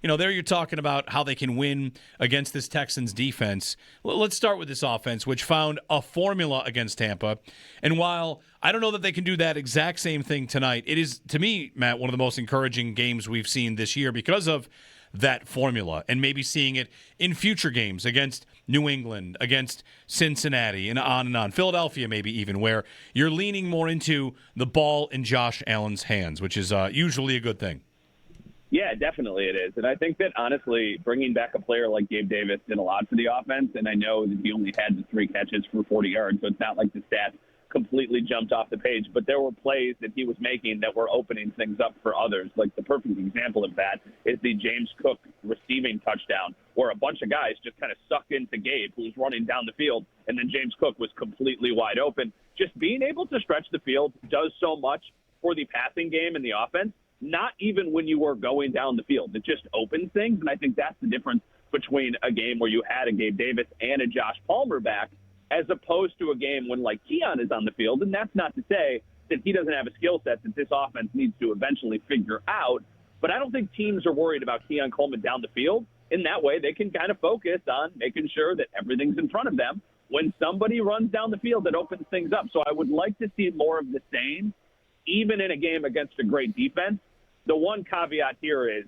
there you're talking about how they can win against this Texans defense. Let's start with this offense, which found a formula against Tampa. And while I don't know that they can do that exact same thing tonight, it is, to me, Matt, one of the most encouraging games we've seen this year because of that formula and maybe seeing it in future games against New England, against Cincinnati, and on and on. Philadelphia maybe even, where you're leaning more into the ball in Josh Allen's hands, which is usually a good thing. Yeah, definitely it is. And I think that, honestly, bringing back a player like Gabe Davis did a lot for the offense, and I know that he only had the 3 catches for 40 yards, so it's not like the stats completely jumped off the page, but there were plays that he was making that were opening things up for others. Like the perfect example of that is the James Cook receiving touchdown, where a bunch of guys just kind of sucked into Gabe, who was running down the field, and then James Cook was completely wide open. Just being able to stretch the field does so much for the passing game and the offense, not even when you were going down the field. It just opens things, and I think that's the difference between a game where you had a Gabe Davis and a Josh Palmer back, as opposed to a game when, like, Keon is on the field. And that's not to say that he doesn't have a skill set that this offense needs to eventually figure out. But I don't think teams are worried about Keon Coleman down the field. In that way, they can kind of focus on making sure that everything's in front of them when somebody runs down the field that opens things up. So I would like to see more of the same, even in a game against a great defense. The one caveat here is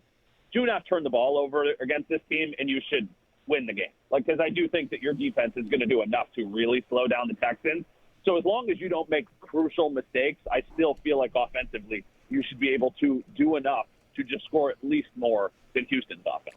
do not turn the ball over against this team, and you should win the game. Because I do think that your defense is going to do enough to really slow down the Texans. So as long as you don't make crucial mistakes, I still feel like offensively you should be able to do enough to just score at least more than Houston's offense.